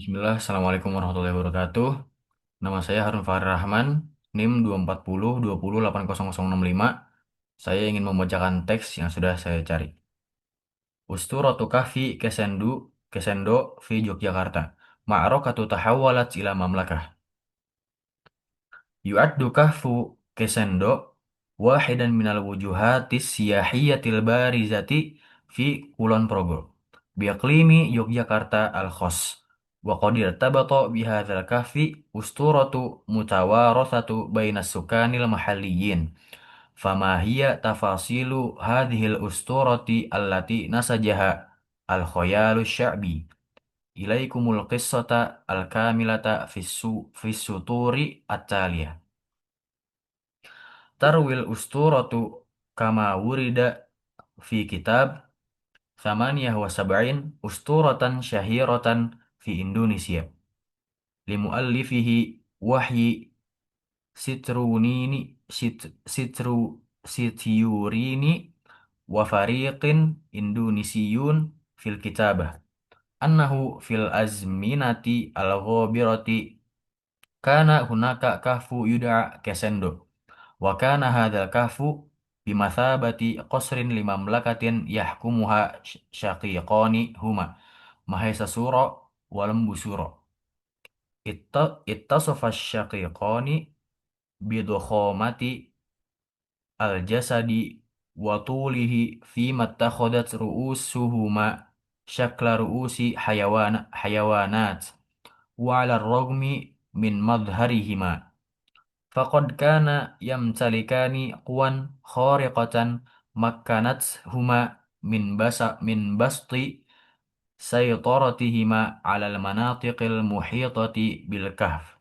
Bismillah, Assalamualaikum warahmatullahi wabarakatuh. Nama saya Harun Fahri Rahman, NIM 240 208065. Saya ingin membacakan teks yang sudah saya cari. Usturatu Kahfi Kesendo fi Yogyakarta. Ma'rokatu tahawwalat ila mamlakah. Yu'addu kahfu Kesendo wahidan minal wujuhatis siyahiyatil barizati fi Kulon Progo. Biaklimi Yogyakarta al-Khos. Wa qad irtabata bihadzal kahfi usturatu mutawarasatu bainas sukanil mahalliyin. Fama hiya tafasilu hadhil usturati allati nasajaha al-khayalu sya'bi. Ilaikumul qissata al-kamilata fis-suturi at-taliyah. Tarwil usturatu kama wurida fi kitab Thamaniyah wa Sab'in usturatan syahiratan fi Indonesia. Limuallifihi Wahyi Sitrunini Sitru Sityurini wa fariqin Indonesiyun fil kitabah. Annahu fil azminati al-ghabirati kana hunaka kahfu yud'a Kesendo. Wa kana hadzal kahfu bimathabati qasrin limamlakatin yahkumuha syaqiqani huma Mahesa Suro wa Lembu Suro. Ittasafa syaqiqani bidkhomati al-jasadi wa tulihi fima takhadat ru'usuhuma syakla ru'usi hayawanat wa 'ala ar-ragmi min madharihima faqad kana yamtalikani quwan khariqatan makkanathuma min basti saytaratihima 'ala al-manatiqil muhitati bil kahf.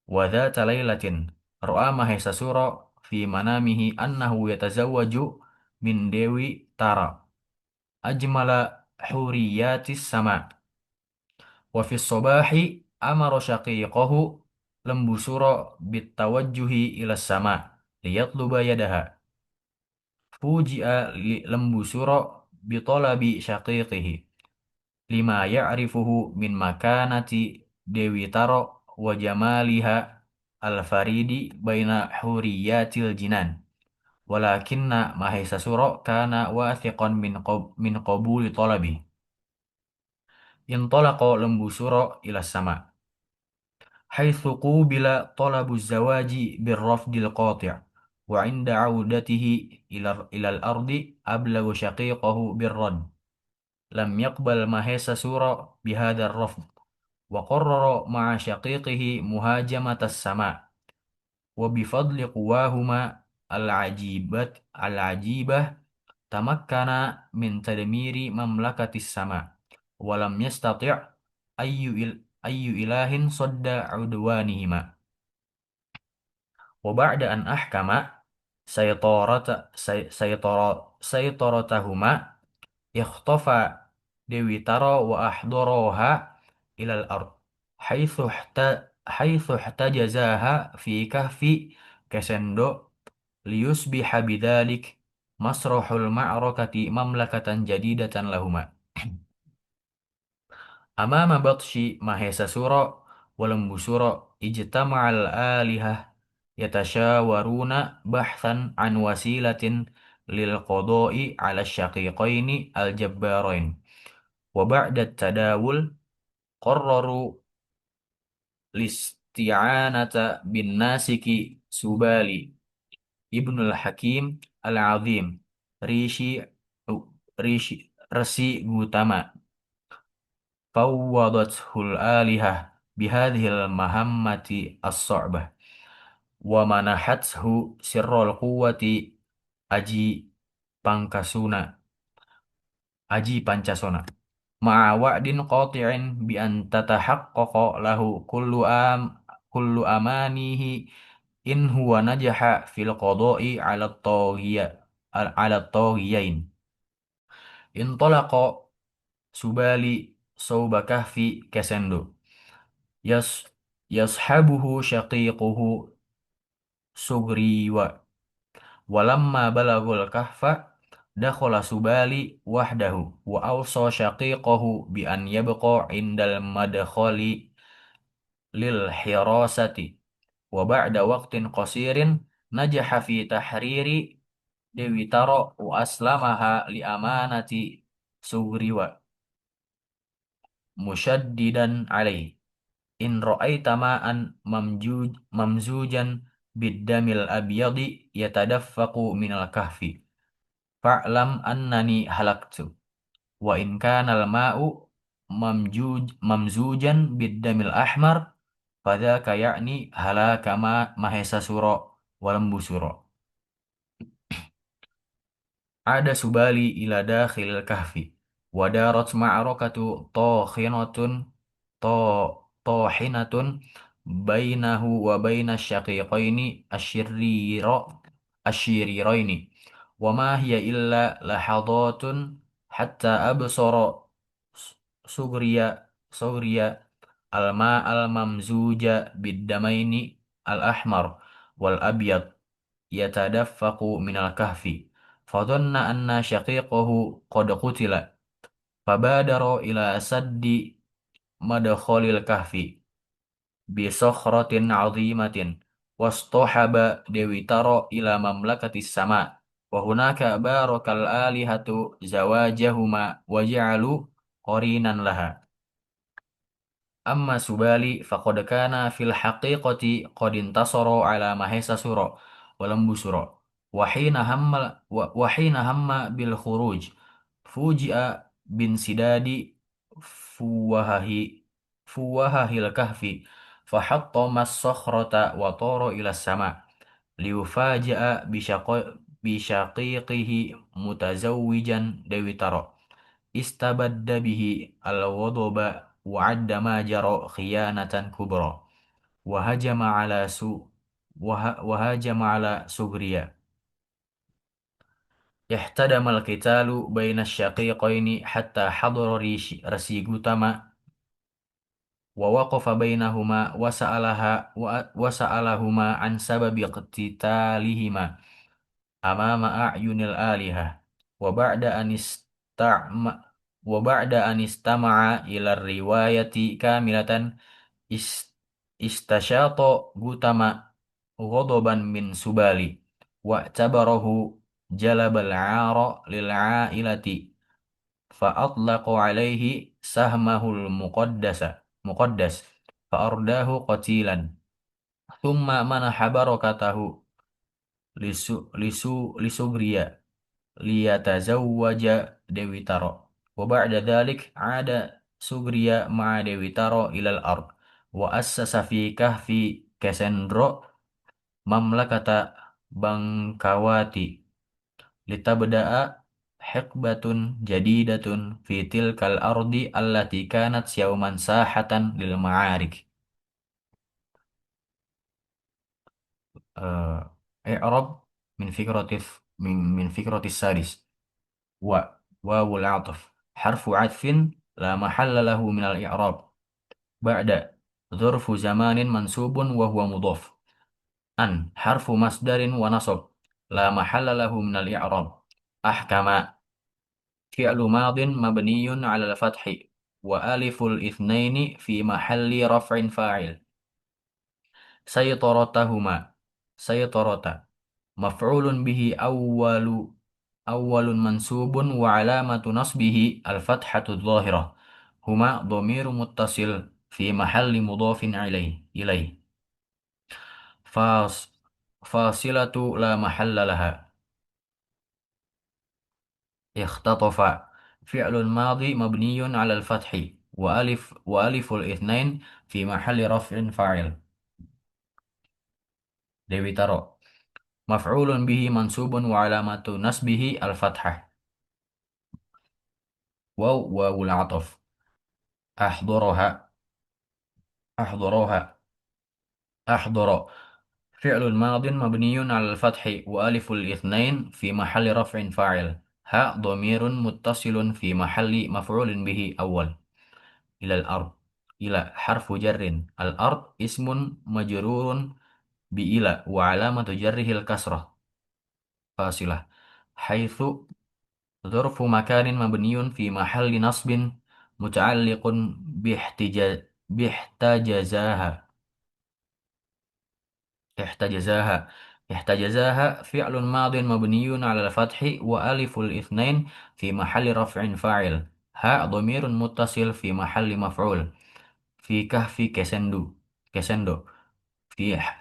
Wa dhata lailatin ra'a Mahesasura fi manamihi annahu yatazawwaju min Dewi Tara ajmala huriyatis sama. Wa fi sobahi amara syaqiqahu Lembu Suro bitawajjuhi ila sama liyatluba yadaha. Fuji'a Lembu Suro bitolabi syaqiqihi lima ya'rifuhu min makanati Dewi Taro wa jamaliha al-faridi baina huriyatil jinan. Walakinna Mahesasura kana wathiqan min qabuli talabi. Intalaqa Lembu Suro ila sama. Haitsu qubila talabu zawaji birrafdil qati'. Wa 'inda 'audatihi ila al-ardi ablagu syaqiqahu birrad. Lam yaqbal Mahesasura bihadar rafd. Wa qarrara ma'a syaqiqihi muhajamatas sama. Wa bifadli quwahuma al-ajibah tamakkana min tadmiri mamlakatis sama. Walam yastati' ayyu ilahin sadda udwanihima. Wa ba'da an ahkama saytaratahuma ikhtafa Dewi Taro wa ahdaraha ilal ard haitsu ihtajazaha fi kahfi Kesendo liyusbiha bidzalik masrahul ma'rakati mamlakatan jadidatan lahuma. Amama batshi Mahesasura wa Lembu Suro ijtama'al alihah yatashawaruna bahthan an wasilatin lil qada'i 'ala syaqiqaini al-jabbarain. Wa ba'da tadawul qarraru listi'anata bin nasiki Subali Ibnul Hakim Al-Azim Rishi Rishi Resi Gutama fawwadathul alihah bihadhil mahammati as-sa'bah wa manahathu sirrul quwwati aji pangkasuna aji pancasona ma'a wa'din qati'in bi an tatahaqqaqa lahu kullu amanihi in huwa najaha fil qada'i 'ala taghiyain. Intalaqa Subali sauba kahfi Kesendo yas yashabuhu syaqiquhu Sugriwa walamma balagul kahfa dakhala subali wahdahu wa awsa syaqiqahu bi an yabqa indal madkhali lil hirasati wa ba'da waqtin qasirin najaha fi tahriri Dewi Taro wa aslamaha li amanati sugriwa musyaddidan alaih in ra'aita ma'an mamzujan biddamil abyadi yatadaffaqu minal kahfi fa'lam annani halaktu wa in kana al ma'u mamzujan biddamil ahmar fadzaka ya'ni halaka mahesa sura walambu sura. Ada Subali ila dakhil kahfi. Wadarat ma'arakatu takhinatun to tahinatun bainahu wa baina syaqiqaini asyiriraini. Wa ma hiya illa lahadatun hatta absara sugriya sugriya alma al-mamzuja biddamaini al-ahmar wal abyad yatadaffaqu minal kahfi. فظن أن شقيقه قد قتل فبادر إلى سد مدخل الكهف بصخرة عظيمة واصطحب دويتر إلى مملكة السماء وهناك بارك الآلهة زواجهما وجعلوا قرينا لها أما سبالي فقد كان في الحقيقة قد انتصر على مهيساسورا ولمبسورا وحين هم بالخروج فوجئ بانسداد فوهه فوهه الكهف فحطم الصخرة وطار إلى السماء ليفاجأ بشقيقه متزوجا دويترا استبد به الغضب وعد ما جرى خيانة كبرى وهجم على وهاجم على سوريا احتدم القتال بين الشقيقين حتى حضر رسيغوتما ووقف بينهما وسألهما عن سبب اقتتالهما أمام أعين الآلهة وبعد أن استعم وبعد أن استمع إلى الرواية كاملة است- استشاط غوتما غضبا من سبالي واعتبره جلب العار للعائلة فأطلق عليه سهمه مقدس فأرداه قتيلا ثم منح بركته لسغريا ليتزوج Dewi Taro. وبعد ذلك عاد سغريا مع Dewi Taro إلى الأرض وأسس في كهف كسندرو مملكة بنكواتي لتبدأ حقبة جديدة في تلك الأرض التي كانت يوما ساحة للمعارك. إعراب من فكرة السادس و واو العطف حرف عطف لا محل له من الإعراب بعد ظرف زمان منصوب وهو مضاف أن حرف مصدر ونصب لا محل له من الإعراب أحكم فعل ماض مبني على الفتح وألف الاثنين في محل رفع فاعل سيطرتهما سيطرة مفعول به أول منصوب وعلامة نصبه الفتحة الظاهرة هما ضمير متصل في محل مضاف إليه فاص فاصلة لا محل لها اختطف فعل ماضي مبني على الفتح وألف الاثنين في محل رفع فاعل Dewi Taro مفعول به منصوب وعلامة نصبه الفتحة واو العطف أحضرها أحضرها أحضر فعل ماض مبني على الفتح وألف الاثنين في محل رفع فاعل ها ضمير متصل في محل مفعول به أول إلى الأرض إلى حرف جر الأرض اسم مجرور بإلى وعلامة جره الكسرة فاصلة حيث ظرف مكان مبني في محل نصب متعلق باحتجزاها. احتجزاها. احتجزاها فعل ماض مبني على الفتح وألف الاثنين في محل رفع فاعل. ها ضمير متصل في محل مفعول. في كهف كسندو. كسندو.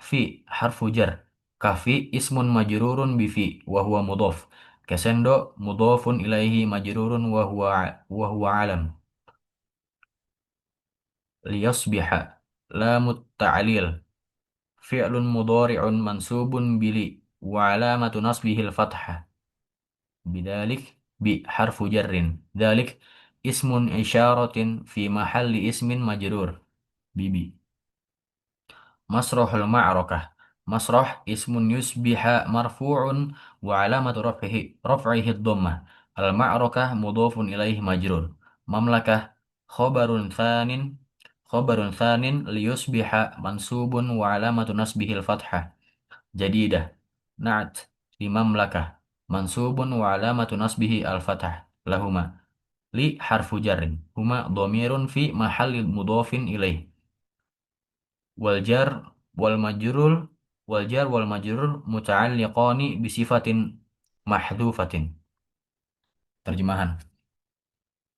في حرف جر. كهف اسم مجرور بفي وهو مضاف. كسندو مضاف إليه مجرور وهو علم. ليصبح. لام التعليل. فعل مضارع منصوب بلي وعلامة نصبه الفتحة. بذلك بحرف جر. ذلك اسم إشارة في محل اسم مجرور ببي. مسرح المعركة. مسرح اسم يصبح مرفوع وعلامة رفعه الضمة. المعركة مضاف إليه مجرور. مملكة خبر ثان. خبر ثان ليصبح منصوب وعلامة نصبه الفتحة. جديدة. نعت لمملكة منصوب وعلامة نصبه الفتح لهما. لحرف جر هما ضمير في محل مضاف إليه. والجر والمجرور. والجر والمجرور متعلقان بصفة محذوفة. Terjemahan.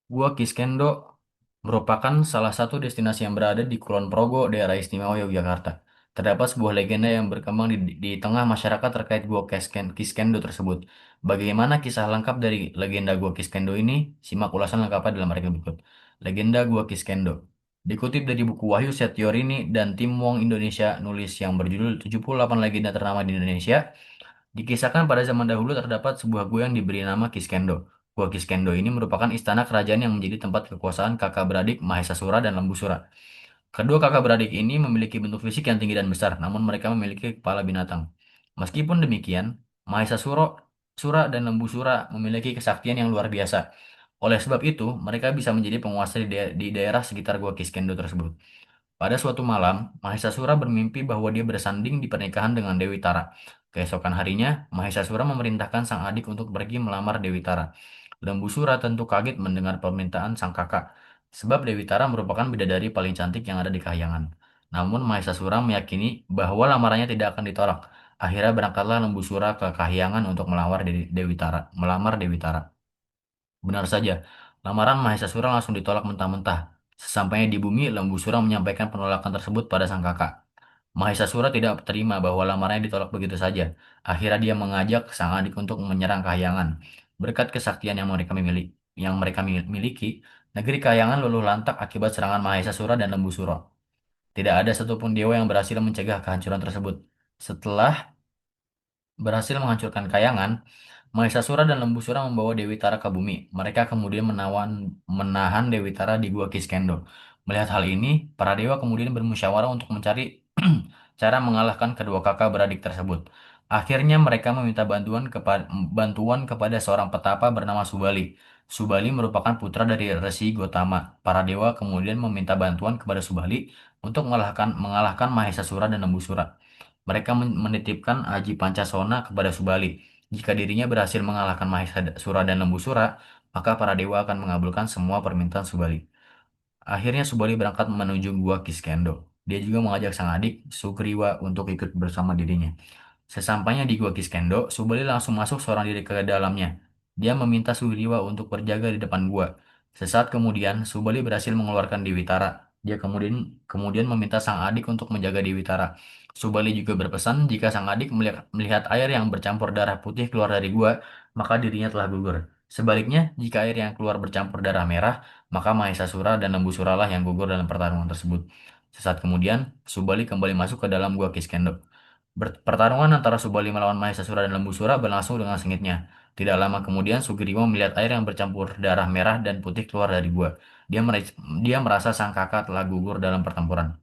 Gua Kiskendo merupakan salah satu destinasi yang berada di Kulon Progo, daerah istimewa Yogyakarta. Terdapat sebuah legenda yang berkembang di tengah masyarakat terkait Gua Kiskendo tersebut. Bagaimana kisah lengkap dari legenda Gua Kiskendo ini? Simak ulasan lengkapnya dalam artikel berikut. Legenda Gua Kiskendo. Dikutip dari buku Wahyu Setiorini dan Tim Wong Indonesia nulis yang berjudul 78 Legenda Ternama di Indonesia. Dikisahkan pada zaman dahulu terdapat sebuah gua yang diberi nama Kiskendo. Gua Kiskendo ini merupakan istana kerajaan yang menjadi tempat kekuasaan kakak beradik Mahesasura dan Lembusura. Kedua kakak beradik ini memiliki bentuk fisik yang tinggi dan besar, namun mereka memiliki kepala binatang. Meskipun demikian, Mahesasura, Sura dan Lembusura memiliki kesaktian yang luar biasa. Oleh sebab itu, mereka bisa menjadi penguasa di daerah sekitar Gua Kiskendo tersebut. Pada suatu malam, Mahesasura bermimpi bahwa dia bersanding di pernikahan dengan Dewi Tara. Keesokan harinya, Mahesasura memerintahkan sang adik untuk pergi melamar Dewi Tara. Lembu Sura tentu kaget mendengar permintaan sang kakak, sebab Dewi Tara merupakan bidadari paling cantik yang ada di Kahyangan. Namun Mahesasura meyakini bahwa lamarannya tidak akan ditolak. Akhirnya berangkatlah Lembu Sura ke Kahyangan untuk Dewi Tara, melamar Dewi Tara. Benar saja, lamaran Mahesasura langsung ditolak mentah-mentah. Sesampainya di bumi, Lembu Sura menyampaikan penolakan tersebut pada sang kakak. Mahesasura tidak terima bahwa lamarannya ditolak begitu saja. Akhirnya dia mengajak sang adik untuk menyerang Kahyangan. Berkat kesaktian yang mereka miliki, negeri Kahyangan luluh lantak akibat serangan Mahesasura dan Lembu Sura. Tidak ada satupun dewa yang berhasil mencegah kehancuran tersebut. Setelah berhasil menghancurkan Kayangan, Mahesasura dan Lembusura membawa Dewi Tara ke bumi. Mereka kemudian menahan Dewi Tara di Gua Kiskendo. Melihat hal ini, para dewa kemudian bermusyawarah untuk mencari cara mengalahkan kedua kakak beradik tersebut. Akhirnya mereka meminta bantuan kepada seorang petapa bernama Subali. Subali merupakan putra dari Resi Gotama. Para dewa kemudian meminta bantuan kepada Subali untuk mengalahkan Mahesasura dan Lembusura. Mereka menitipkan Aji Pancasona kepada Subali. Jika dirinya berhasil mengalahkan Mahesasura dan Lembusura, maka para dewa akan mengabulkan semua permintaan Subali. Akhirnya Subali berangkat menuju Gua Kiskendo. Dia juga mengajak sang adik, Sugriwa, untuk ikut bersama dirinya. Sesampainya di Gua Kiskendo, Subali langsung masuk seorang diri ke dalamnya. Dia meminta Sugriwa untuk berjaga di depan gua. Sesaat kemudian, Subali berhasil mengeluarkan Dewi Tara. Dia kemudian kemudian meminta sang adik untuk menjaga Dewi Tara. Subali juga berpesan jika sang adik melihat air yang bercampur darah putih keluar dari gua, maka dirinya telah gugur. Sebaliknya, jika air yang keluar bercampur darah merah, maka Mahesasura dan Lembusura lah yang gugur dalam pertarungan tersebut. Sesaat kemudian, Subali kembali masuk ke dalam gua Kiskendo. Pertarungan antara Subali melawan Mahesasura dan Lembusura berlangsung dengan sengitnya. Tidak lama kemudian, Sugriwa melihat air yang bercampur darah merah dan putih keluar dari gua. Dia merasa sang kakak telah gugur dalam pertempuran.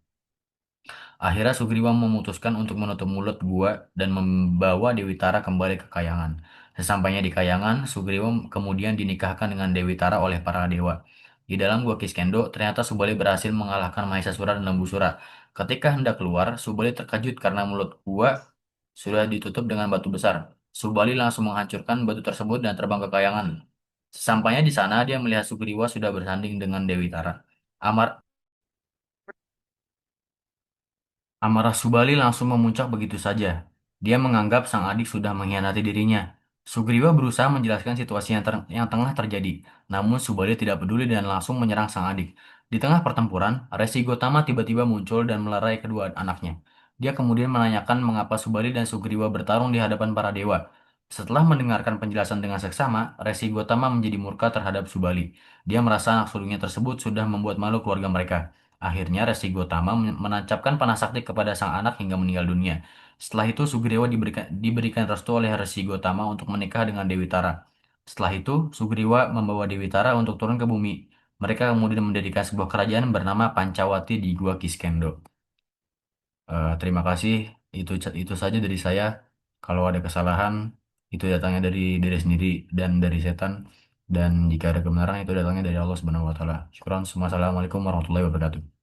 Akhirnya Sugriwa memutuskan untuk menutup mulut gua dan membawa Dewi Tara kembali ke Kayangan. Sesampainya di Kayangan, Sugriwa kemudian dinikahkan dengan Dewi Tara oleh para dewa. Di dalam gua Kiskendo, ternyata Subali berhasil mengalahkan Mahesasura dan Lembusura. Ketika hendak keluar, Subali terkejut karena mulut gua sudah ditutup dengan batu besar. Subali langsung menghancurkan batu tersebut dan terbang ke Kayangan. Sesampainya di sana, dia melihat Sugriwa sudah bersanding dengan Dewi Tara. Amar Amarah Subali langsung memuncak begitu saja. Dia menganggap sang adik sudah mengkhianati dirinya. Sugriwa berusaha menjelaskan situasi yang tengah terjadi, namun Subali tidak peduli dan langsung menyerang sang adik. Di tengah pertempuran, Resi Gotama tiba-tiba muncul dan melerai kedua anaknya. Dia kemudian menanyakan mengapa Subali dan Sugriwa bertarung di hadapan para dewa. Setelah mendengarkan penjelasan dengan seksama, Resi Gotama menjadi murka terhadap Subali. Dia merasa anak sulungnya tersebut sudah membuat malu keluarga mereka. Akhirnya Resi Gotama menancapkan panah sakti kepada sang anak hingga meninggal dunia. Setelah itu Sugriwa diberikan restu oleh Resi Gotama untuk menikah dengan Dewi Tara. Setelah itu Sugriwa membawa Dewi Tara untuk turun ke bumi. Mereka kemudian mendirikan sebuah kerajaan bernama Pancawati di Gua Kiskendo. Terima kasih. Itu saja dari saya. Kalau ada kesalahan itu datangnya dari diri sendiri dan dari setan. Dan jika ada kebenaran itu datangnya dari Allah Subhanahu wa taala. Syukran. Assalamualaikum warahmatullahi wabarakatuh.